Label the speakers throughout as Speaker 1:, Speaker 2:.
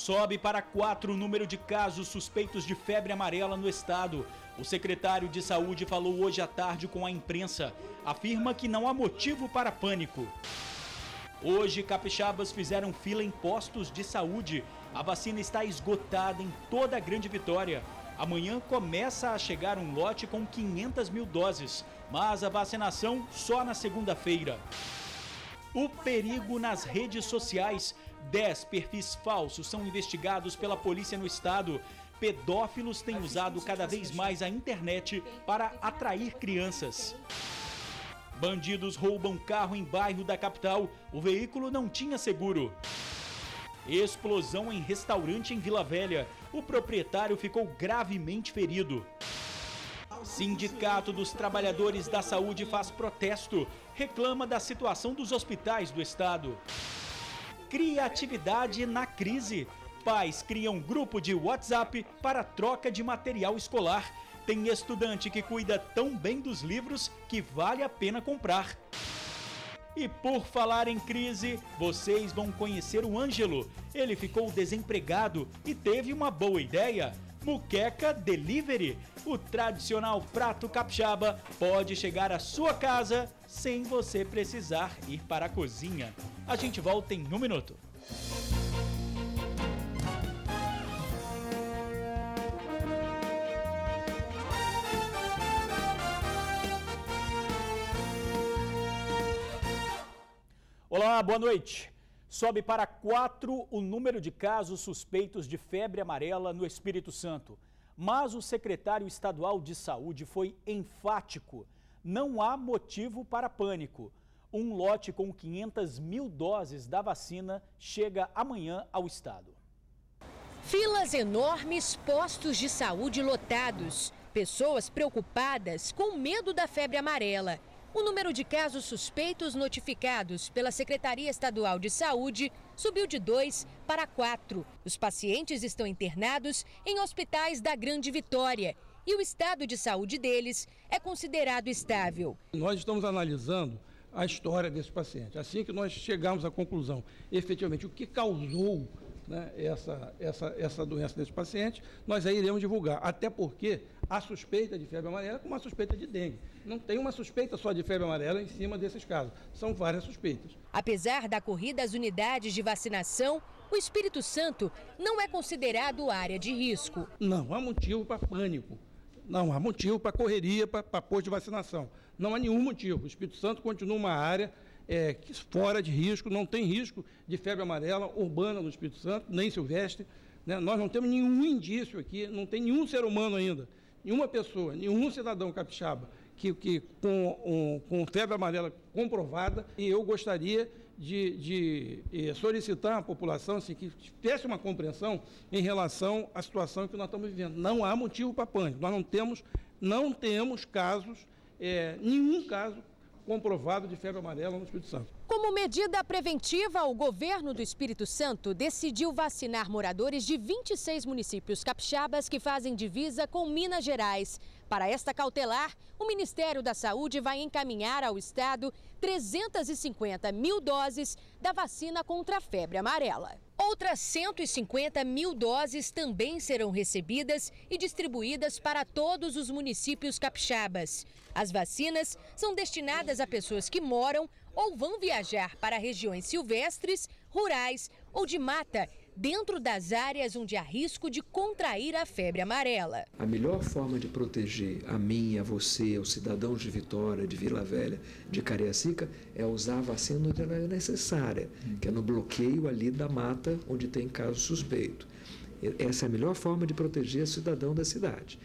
Speaker 1: Sobe para 4 o número de casos suspeitos de febre amarela no estado. O secretário de Saúde falou hoje à tarde com a imprensa. Afirma que não há motivo para pânico. Hoje, capixabas fizeram fila em postos de saúde. A vacina está esgotada em toda a Grande Vitória. Amanhã começa a chegar um lote com 500 mil doses, mas a vacinação só na segunda-feira. O perigo nas redes sociais. 10 perfis falsos são investigados pela polícia no estado. Pedófilos têm usado cada vez mais a internet para atrair crianças. Bandidos roubam carro em bairro da capital. O veículo não tinha seguro. Explosão em restaurante em Vila Velha. O proprietário ficou gravemente ferido. Sindicato dos Trabalhadores da Saúde faz protesto. Reclama da situação dos hospitais do estado. Criatividade na crise. Pais criam grupo de WhatsApp para troca de material escolar. Tem estudante que cuida tão bem dos livros que vale a pena comprar. E por falar em crise, vocês vão conhecer o Ângelo. Ele ficou desempregado e teve uma boa ideia. Muqueca Delivery. O tradicional prato capixaba pode chegar à sua casa sem você precisar ir para a cozinha. A gente volta em um minuto. Olá, boa noite. Sobe para 4 o número de casos suspeitos de febre amarela no Espírito Santo. Mas o secretário estadual de saúde foi enfático. Não há motivo para pânico. Um lote com 500 mil doses da vacina chega amanhã ao estado.
Speaker 2: Filas enormes, postos de saúde lotados. Pessoas preocupadas com medo da febre amarela. O número de casos suspeitos notificados pela Secretaria Estadual de Saúde subiu de 2 para 4. Os pacientes estão internados em hospitais da Grande Vitória e o estado de saúde deles é considerado estável.
Speaker 3: Nós estamos analisando a história desses pacientes. Assim que nós chegarmos à conclusão, efetivamente, o que causou, né, essa doença desses pacientes, nós aí iremos divulgar. Até porque a suspeita de febre amarela com uma suspeita de dengue. Não tem uma suspeita só de febre amarela em cima desses casos. São várias suspeitas.
Speaker 2: Apesar da corrida às unidades de vacinação, o Espírito Santo não é considerado área de risco.
Speaker 3: Não há motivo para pânico. Não há motivo para correria, para posto de vacinação. Não há nenhum motivo. O Espírito Santo continua uma área fora de risco, não tem risco de febre amarela urbana no Espírito Santo, nem silvestre. Né? Nós não temos nenhum indício aqui, não tem nenhum ser humano ainda, nenhuma pessoa, nenhum cidadão capixaba com febre amarela comprovada. E eu gostaria de solicitar à população assim, que tivesse uma compreensão em relação à situação que nós estamos vivendo. Não há motivo para pânico. Nós não temos casos, nenhum caso comprovado de febre amarela no Espírito Santo.
Speaker 2: Como medida preventiva, o governo do Espírito Santo decidiu vacinar moradores de 26 municípios capixabas que fazem divisa com Minas Gerais. Para esta cautelar, o Ministério da Saúde vai encaminhar ao estado 350 mil doses da vacina contra a febre amarela. Outras 150 mil doses também serão recebidas e distribuídas para todos os municípios capixabas. As vacinas são destinadas a pessoas que moram ou vão viajar para regiões silvestres, rurais ou de mata, dentro das áreas onde há risco de contrair a febre amarela.
Speaker 4: A melhor forma de proteger a mim, a você, os cidadãos de Vitória, de Vila Velha, de Cariacica, é usar a vacina onde ela é necessária, que é no bloqueio ali da mata onde tem caso suspeito. Essa é a melhor forma de proteger o cidadão da cidade.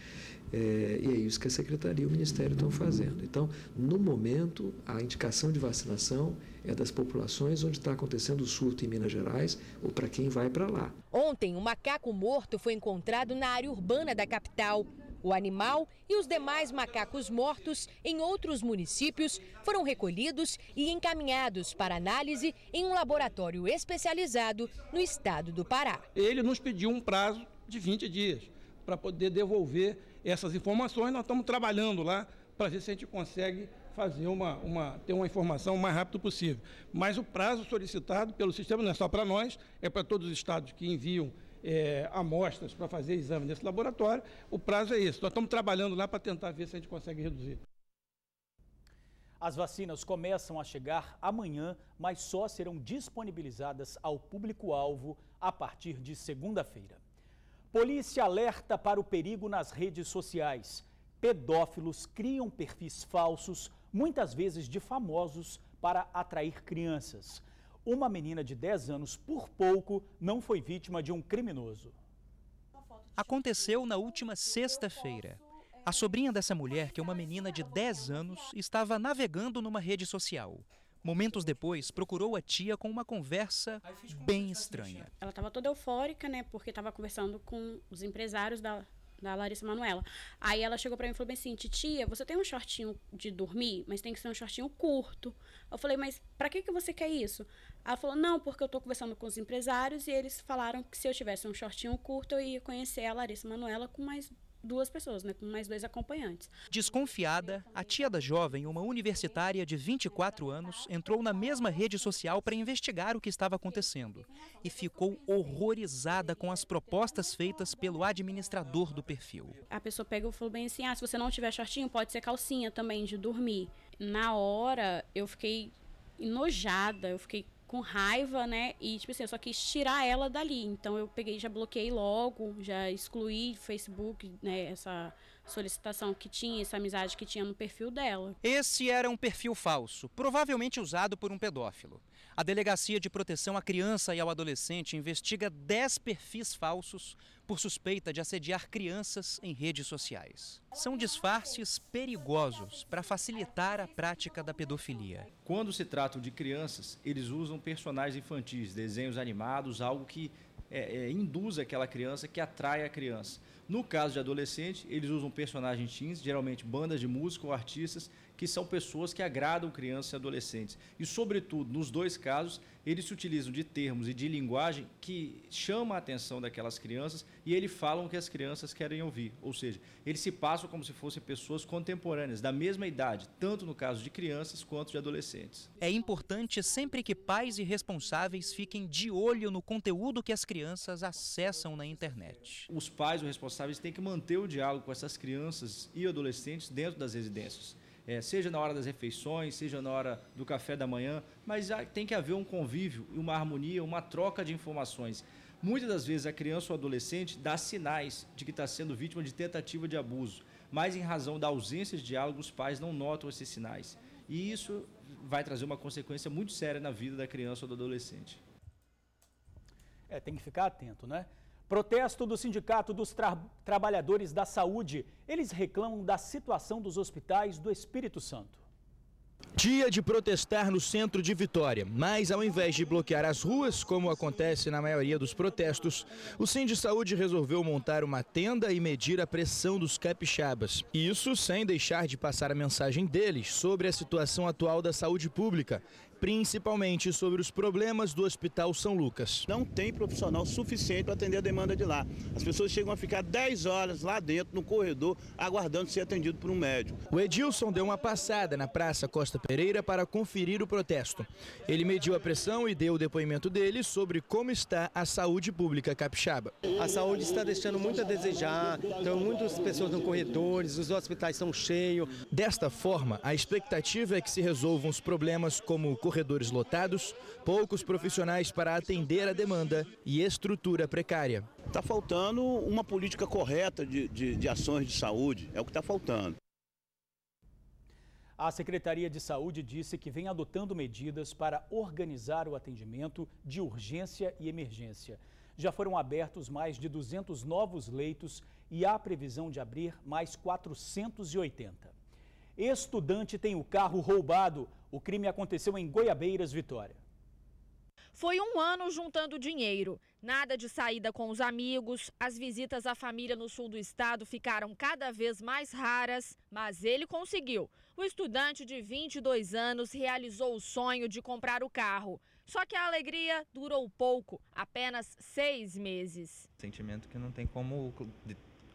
Speaker 4: E é isso que a Secretaria e o Ministério estão fazendo. Então, no momento, a indicação de vacinação é das populações onde está acontecendo o surto em Minas Gerais ou para quem vai para lá.
Speaker 2: Ontem, um macaco morto foi encontrado na área urbana da capital. O animal e os demais macacos mortos em outros municípios foram recolhidos e encaminhados para análise em um laboratório especializado no estado do Pará.
Speaker 3: Ele nos pediu um prazo de 20 dias para poder devolver essas informações. Nós estamos trabalhando lá para ver se a gente consegue fazer ter uma informação o mais rápido possível. Mas o prazo solicitado pelo sistema não é só para nós, é para todos os estados que enviam amostras para fazer exame nesse laboratório, o prazo é esse. Nós estamos trabalhando lá para tentar ver se a gente consegue reduzir.
Speaker 1: As vacinas começam a chegar amanhã, mas só serão disponibilizadas ao público-alvo a partir de segunda-feira. Polícia alerta para o perigo nas redes sociais. Pedófilos criam perfis falsos, muitas vezes de famosos, para atrair crianças. Uma menina de 10 anos, por pouco, não foi vítima de um criminoso.
Speaker 5: Aconteceu na última sexta-feira. A sobrinha dessa mulher, que é uma menina de 10 anos, estava navegando numa rede social. Momentos depois, procurou a tia com uma conversa bem estranha.
Speaker 6: Ela estava toda eufórica, né, porque estava conversando com os empresários da Larissa Manoela. Aí ela chegou para mim e falou bem assim: titia, você tem um shortinho de dormir, mas tem que ser um shortinho curto. Eu falei, mas para que você quer isso? Ela falou, não, porque eu estou conversando com os empresários e eles falaram que se eu tivesse um shortinho curto, eu ia conhecer a Larissa Manoela com mais 2 pessoas, né, com mais 2 acompanhantes.
Speaker 5: Desconfiada, a tia da jovem, uma universitária de 24 anos, entrou na mesma rede social para investigar o que estava acontecendo e ficou horrorizada com as propostas feitas pelo administrador do perfil.
Speaker 6: A pessoa pegou e falou bem assim: se você não tiver shortinho, pode ser calcinha também de dormir. Na hora, eu fiquei enojada, eu fiquei com raiva, né, e tipo assim, eu só quis tirar ela dali, então eu peguei, já bloqueei logo, já excluí do Facebook, né, essa solicitação que tinha, essa amizade que tinha no perfil dela.
Speaker 5: Esse era um perfil falso, provavelmente usado por um pedófilo. A Delegacia de Proteção à Criança e ao Adolescente investiga 10 perfis falsos por suspeita de assediar crianças em redes sociais. São disfarces perigosos para facilitar a prática da pedofilia.
Speaker 7: Quando se tratam de crianças, eles usam personagens infantis, desenhos animados, algo que induz aquela criança, que atrai a criança. No caso de adolescente, eles usam personagens teens, geralmente bandas de música ou artistas, que são pessoas que agradam crianças e adolescentes. E, sobretudo, nos 2 casos, eles se utilizam de termos e de linguagem que chamam a atenção daquelas crianças e eles falam o que as crianças querem ouvir. Ou seja, eles se passam como se fossem pessoas contemporâneas, da mesma idade, tanto no caso de crianças quanto de adolescentes.
Speaker 5: É importante sempre que pais e responsáveis fiquem de olho no conteúdo que as crianças acessam na internet.
Speaker 7: Os pais ou responsáveis têm que manter o diálogo com essas crianças e adolescentes dentro das residências. Seja na hora das refeições, seja na hora do café da manhã, mas tem que haver um convívio, uma harmonia, uma troca de informações. Muitas das vezes a criança ou adolescente dá sinais de que está sendo vítima de tentativa de abuso, mas em razão da ausência de diálogo, os pais não notam esses sinais. E isso vai trazer uma consequência muito séria na vida da criança ou do adolescente.
Speaker 1: Tem que ficar atento, né? Protesto do Sindicato dos Trabalhadores da Saúde. Eles reclamam da situação dos hospitais do Espírito Santo.
Speaker 8: Dia de protestar no centro de Vitória, mas ao invés de bloquear as ruas, como acontece na maioria dos protestos, o Sindisaúde resolveu montar uma tenda e medir a pressão dos capixabas. Isso sem deixar de passar a mensagem deles sobre a situação atual da saúde pública, principalmente sobre os problemas do Hospital São Lucas.
Speaker 9: Não tem profissional suficiente para atender a demanda de lá. As pessoas chegam a ficar 10 horas lá dentro, no corredor, aguardando ser atendido por um médico.
Speaker 8: O Edilson deu uma passada na Praça Costa Pereira para conferir o protesto. Ele mediu a pressão e deu o depoimento dele sobre como está a saúde pública capixaba.
Speaker 10: A saúde está deixando muito a desejar, então muitas pessoas nos corredores, os hospitais estão cheios.
Speaker 8: Desta forma, a expectativa é que se resolvam os problemas como corredores lotados, poucos profissionais para atender a demanda e estrutura precária.
Speaker 9: Está faltando uma política correta de ações de saúde, é o que está faltando.
Speaker 1: A Secretaria de Saúde disse que vem adotando medidas para organizar o atendimento de urgência e emergência. Já foram abertos mais de 200 novos leitos e há previsão de abrir mais 480. Estudante tem o carro roubado. O crime aconteceu em Goiabeiras, Vitória.
Speaker 11: Foi um ano juntando dinheiro. Nada de saída com os amigos. As visitas à família no sul do estado ficaram cada vez mais raras, mas ele conseguiu. O estudante de 22 anos realizou o sonho de comprar o carro. Só que a alegria durou pouco, apenas 6 meses.
Speaker 12: Sentimento que não tem como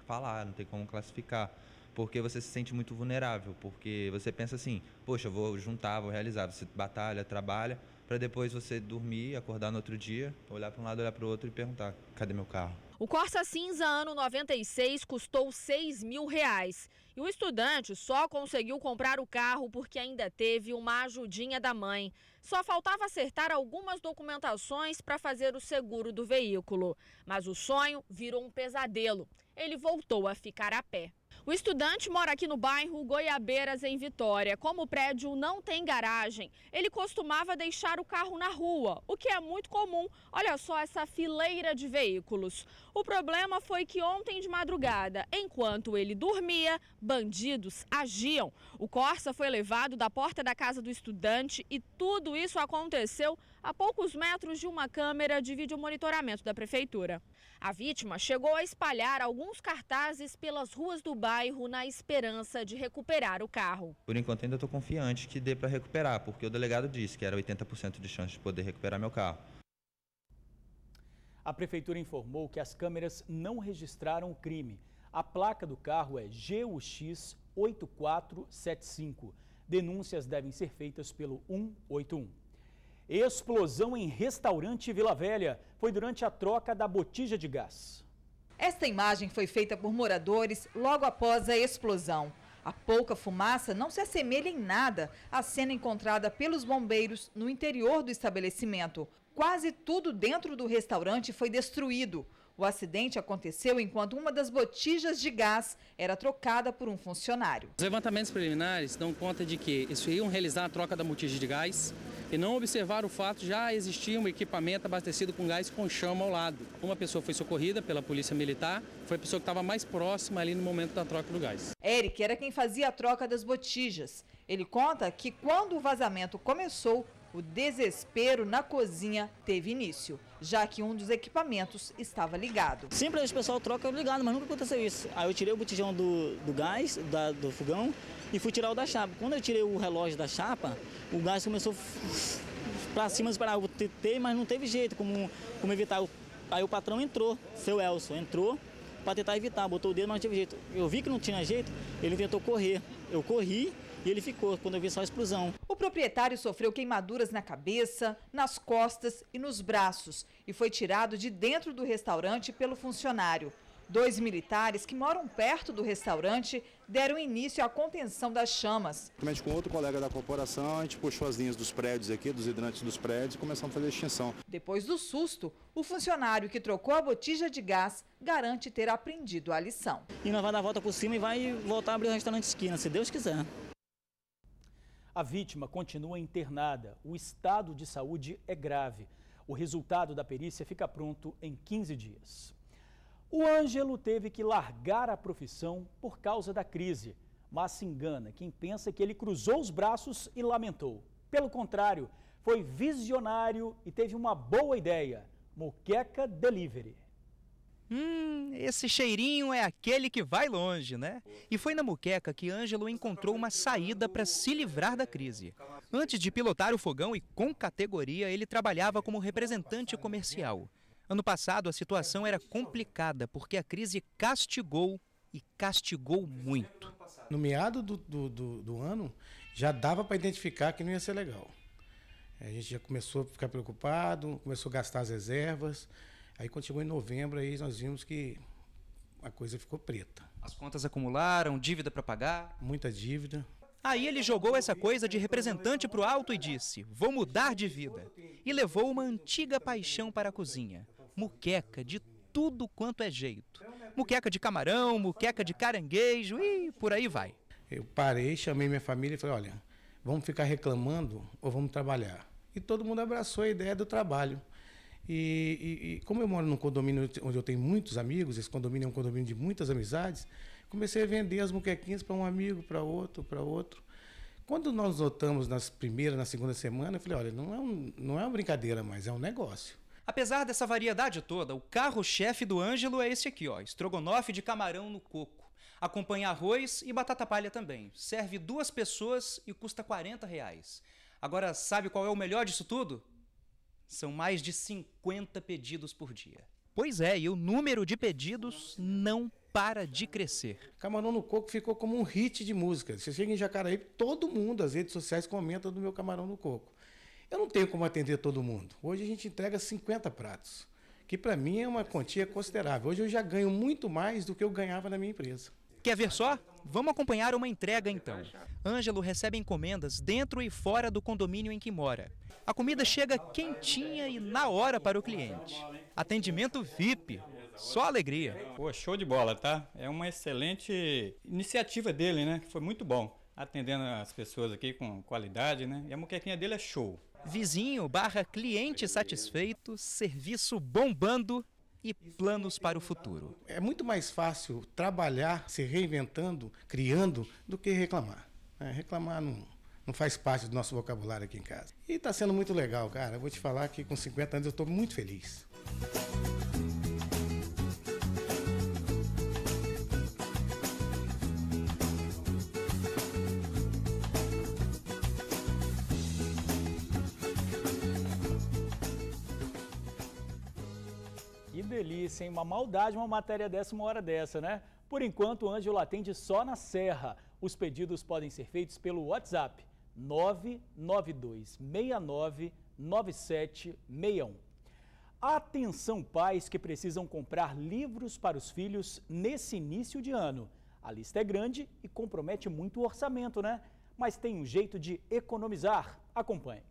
Speaker 12: falar, não tem como classificar. Porque você se sente muito vulnerável, porque você pensa assim, poxa, eu vou juntar, vou realizar. Você batalha, trabalha para depois você dormir, acordar no outro dia, olhar para um lado, olhar para o outro e perguntar, cadê meu carro?
Speaker 11: O Corsa cinza ano 96 custou R$6.000 e o estudante só conseguiu comprar o carro porque ainda teve uma ajudinha da mãe. Só faltava acertar algumas documentações para fazer o seguro do veículo. Mas o sonho virou um pesadelo. Ele voltou a ficar a pé. O estudante mora aqui no bairro Goiabeiras, em Vitória. Como o prédio não tem garagem, ele costumava deixar o carro na rua, o que é muito comum. Olha só essa fileira de veículos. O problema foi que ontem de madrugada, enquanto ele dormia, bandidos agiam. O Corsa foi levado da porta da casa do estudante e tudo isso aconteceu a poucos metros de uma câmera de videomonitoramento da prefeitura. A vítima chegou a espalhar alguns cartazes pelas ruas do bairro na esperança de recuperar o carro.
Speaker 12: Por enquanto ainda estou confiante que dê para recuperar, porque o delegado disse que era 80% de chance de poder recuperar meu carro.
Speaker 1: A prefeitura informou que as câmeras não registraram o crime. A placa do carro é GUX 8475. Denúncias devem ser feitas pelo 181. Explosão em restaurante Vila Velha. Foi durante a troca da botija de gás.
Speaker 13: Esta imagem foi feita por moradores logo após a explosão. A pouca fumaça não se assemelha em nada à cena encontrada pelos bombeiros no interior do estabelecimento. Quase tudo dentro do restaurante foi destruído. O acidente aconteceu enquanto uma das botijas de gás era trocada por um funcionário.
Speaker 14: Os levantamentos preliminares dão conta de que eles iam realizar a troca da botija de gás e não observaram o fato de já existir um equipamento abastecido com gás com chama ao lado. Uma pessoa foi socorrida pela polícia militar, foi a pessoa que estava mais próxima ali no momento da troca do gás.
Speaker 13: Eric era quem fazia a troca das botijas. Ele conta que quando o vazamento começou, o desespero na cozinha teve início, já que um dos equipamentos estava ligado.
Speaker 15: Sempre o pessoal troca ligado, mas nunca aconteceu isso. Aí eu tirei o botijão do gás, do fogão, e fui tirar o da chapa. Quando eu tirei o relógio da chapa, o gás começou para cima, esperava ter, mas não teve jeito como evitar. Aí o patrão entrou, seu Elson, entrou para tentar evitar, botou o dedo, mas não teve jeito. Eu vi que não tinha jeito, ele tentou correr. Eu corri e ele ficou, quando eu vi só a explosão.
Speaker 13: O proprietário sofreu queimaduras na cabeça, nas costas e nos braços e foi tirado de dentro do restaurante pelo funcionário. 2 militares que moram perto do restaurante deram início à contenção das chamas.
Speaker 16: Com outro colega da corporação, a gente puxou as linhas dos prédios aqui, dos hidrantes dos prédios, e começamos a fazer a extinção.
Speaker 13: Depois do susto, o funcionário que trocou a botija de gás garante ter aprendido a lição.
Speaker 15: E nós vamos dar a volta por cima e vai voltar a abrir o restaurante esquina, se Deus quiser.
Speaker 1: A vítima continua internada. O estado de saúde é grave. O resultado da perícia fica pronto em 15 dias. O Ângelo teve que largar a profissão por causa da crise, mas se engana quem pensa que ele cruzou os braços e lamentou. Pelo contrário, foi visionário e teve uma boa ideia: Moqueca Delivery.
Speaker 5: Esse cheirinho é aquele que vai longe, né? E foi na Moqueca que Ângelo encontrou uma saída para se livrar da crise. Antes de pilotar o fogão e com categoria, ele trabalhava como representante comercial. Ano passado, a situação era complicada, porque a crise castigou e castigou muito.
Speaker 17: No meado do ano, já dava para identificar que não ia ser legal. A gente já começou a ficar preocupado, começou a gastar as reservas. Aí, quando chegou em novembro, aí nós vimos que a coisa ficou preta.
Speaker 5: As contas acumularam, dívida para pagar?
Speaker 17: Muita dívida.
Speaker 5: Aí ele jogou essa coisa de representante pro alto e disse: vou mudar de vida. E levou uma antiga paixão para a cozinha. Muqueca de tudo quanto é jeito. Muqueca de camarão, muqueca de caranguejo e por aí vai.
Speaker 17: Eu parei, chamei minha família e falei: olha, vamos ficar reclamando ou vamos trabalhar? E todo mundo abraçou a ideia do trabalho. E como eu moro num condomínio onde eu tenho muitos amigos, esse condomínio é um condomínio de muitas amizades, comecei a vender as muquequinhas para um amigo, para outro, para outro. Quando nós notamos na segunda semana, eu falei: olha, não é uma brincadeira mais, é um negócio.
Speaker 5: Apesar dessa variedade toda, o carro-chefe do Ângelo é esse aqui, ó, estrogonofe de camarão no coco. Acompanha arroz e batata palha também. Serve 2 pessoas e custa R$40. Agora, sabe qual é o melhor disso tudo? São mais de 50 pedidos por dia. Pois é, e o número de pedidos não para de crescer.
Speaker 17: Camarão no coco ficou como um hit de música. Você chega em Jacaraípe, todo mundo, as redes sociais comentam do meu camarão no coco. Eu não tenho como atender todo mundo. Hoje a gente entrega 50 pratos, que para mim é uma quantia considerável. Hoje eu já ganho muito mais do que eu ganhava na minha empresa.
Speaker 5: Quer ver só? Vamos acompanhar uma entrega então. Ângelo recebe encomendas dentro e fora do condomínio em que mora. A comida chega quentinha e na hora para o cliente. Atendimento VIP, só alegria.
Speaker 18: Pô, show de bola, tá? É uma excelente iniciativa dele, né? Foi muito bom, atendendo as pessoas aqui com qualidade, né? E a moquequinha dele é show.
Speaker 5: Vizinho / cliente satisfeito, serviço bombando e planos para o futuro.
Speaker 17: É muito mais fácil trabalhar se reinventando, criando, do que reclamar. Reclamar não faz parte do nosso vocabulário aqui em casa. E está sendo muito legal, cara. Eu vou te falar que com 50 anos eu estou muito feliz.
Speaker 1: Que delícia, hein? Uma maldade uma matéria dessa, uma hora dessa, né? Por enquanto, o Ângelo atende só na Serra. Os pedidos podem ser feitos pelo WhatsApp 992699761. Atenção, pais que precisam comprar livros para os filhos nesse início de ano. A lista é grande e compromete muito o orçamento, né? Mas tem um jeito de economizar. Acompanhe.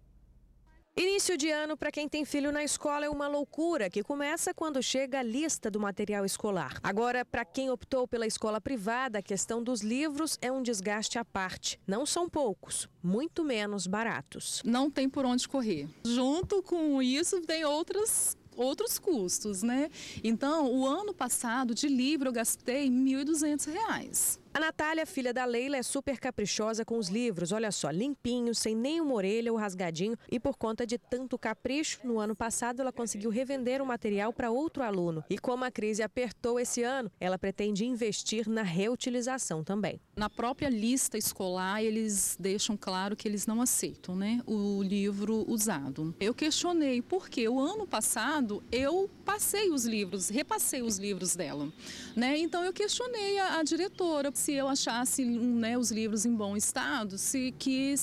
Speaker 2: Início de ano para quem tem filho na escola é uma loucura que começa quando chega a lista do material escolar. Agora, para quem optou pela escola privada, a questão dos livros é um desgaste à parte. Não são poucos, muito menos baratos.
Speaker 19: Não tem por onde correr. Junto com isso, tem outros custos, né? Então, o ano passado, de livro, eu gastei R$ 1.200.
Speaker 2: A Natália, filha da Leila, é super caprichosa com os livros. Olha só, limpinho, sem nenhuma orelha ou rasgadinho. E por conta de tanto capricho, no ano passado ela conseguiu revender o material para outro aluno. E como a crise apertou esse ano, ela pretende investir na reutilização também.
Speaker 19: Na própria lista escolar, eles deixam claro que eles não aceitam, né, o livro usado. Eu questionei porque o ano passado eu repassei os livros dela, né? Então eu questionei a diretora se eu achasse, né, os livros em bom estado, se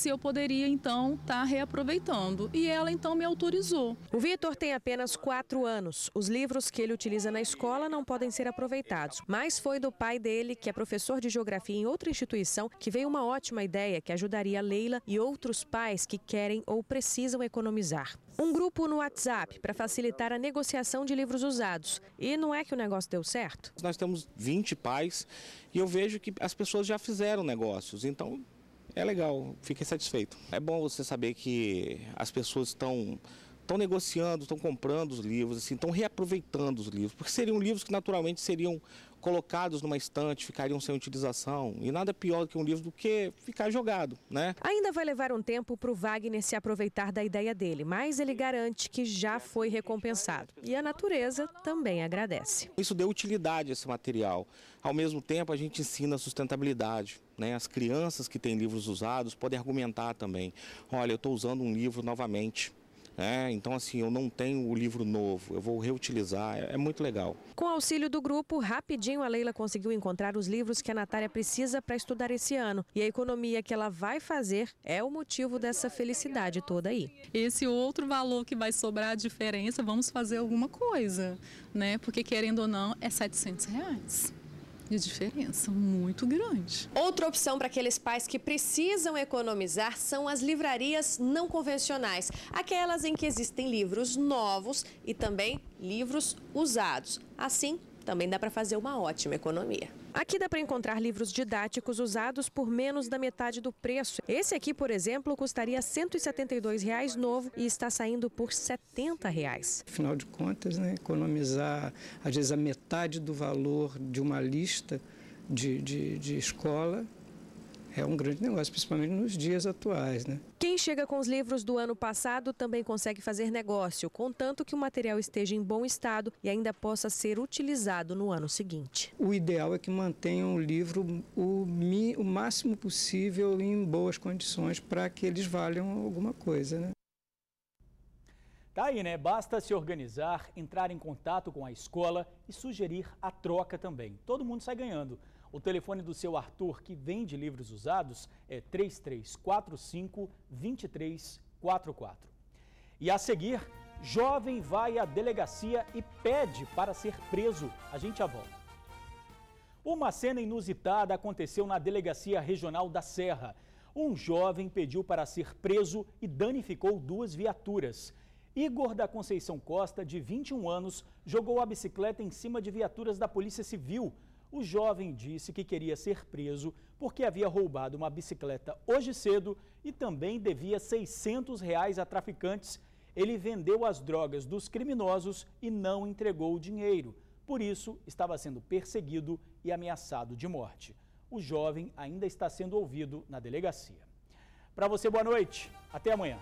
Speaker 19: eu poderia então estar reaproveitando. E ela então me autorizou.
Speaker 2: O Vitor tem apenas 4 anos. Os livros que ele utiliza na escola não podem ser aproveitados. Mas foi do pai dele, que é professor de geografia em outra instituição, que veio uma ótima ideia que ajudaria a Leila e outros pais que querem ou precisam economizar. Um grupo no WhatsApp para facilitar a negociação de livros usados. E não é que o negócio deu certo?
Speaker 20: Nós temos 20 pais e eu vejo que as pessoas já fizeram negócios, então é legal, fiquei satisfeito. É bom você saber que as pessoas estão negociando, estão comprando os livros, assim, estão reaproveitando os livros, porque seriam livros que naturalmente seriam colocados numa estante, ficariam sem utilização, e nada pior do que um livro do que ficar jogado, né?
Speaker 2: Ainda vai levar um tempo para o Wagner se aproveitar da ideia dele, mas ele garante que já foi recompensado. E a natureza também agradece.
Speaker 20: Isso deu utilidade a esse material. Ao mesmo tempo, a gente ensina a sustentabilidade, né? As crianças que têm livros usados podem argumentar também. Olha, eu estou usando um livro novamente. Então, assim, eu não tenho o livro novo, eu vou reutilizar, é muito legal.
Speaker 2: Com o auxílio do grupo, rapidinho a Leila conseguiu encontrar os livros que a Natália precisa para estudar esse ano. E a economia que ela vai fazer é o motivo dessa felicidade toda aí.
Speaker 19: Esse outro valor que vai sobrar a diferença, vamos fazer alguma coisa, né? Porque, querendo ou não, é R$ 700. De diferença muito grande.
Speaker 2: Outra opção para aqueles pais que precisam economizar são as livrarias não convencionais, aquelas em que existem livros novos e também livros usados. Assim, também dá para fazer uma ótima economia. Aqui dá para encontrar livros didáticos usados por menos da metade do preço. Esse aqui, por exemplo, custaria R$ 172 novo e está saindo por R$ 70.
Speaker 21: Afinal de contas, né, economizar, às vezes, a metade do valor de uma lista de escola é um grande negócio, principalmente nos dias atuais, né?
Speaker 2: Quem chega com os livros do ano passado também consegue fazer negócio, contanto que o material esteja em bom estado e ainda possa ser utilizado no ano seguinte.
Speaker 21: O ideal é que mantenham o livro o máximo possível em boas condições para que eles valham alguma coisa, né?
Speaker 1: Tá aí, né? Basta se organizar, entrar em contato com a escola e sugerir a troca também. Todo mundo sai ganhando. O telefone do seu Arthur, que vende livros usados, é 3345-2344. E a seguir, jovem vai à delegacia e pede para ser preso. A gente já volta. Uma cena inusitada aconteceu na Delegacia Regional da Serra. Um jovem pediu para ser preso e danificou 2 viaturas. Igor da Conceição Costa, de 21 anos, jogou a bicicleta em cima de viaturas da Polícia Civil. O jovem disse que queria ser preso porque havia roubado uma bicicleta hoje cedo e também devia R$ 600 a traficantes. Ele vendeu as drogas dos criminosos e não entregou o dinheiro. Por isso, estava sendo perseguido e ameaçado de morte. O jovem ainda está sendo ouvido na delegacia. Para você, boa noite. Até amanhã.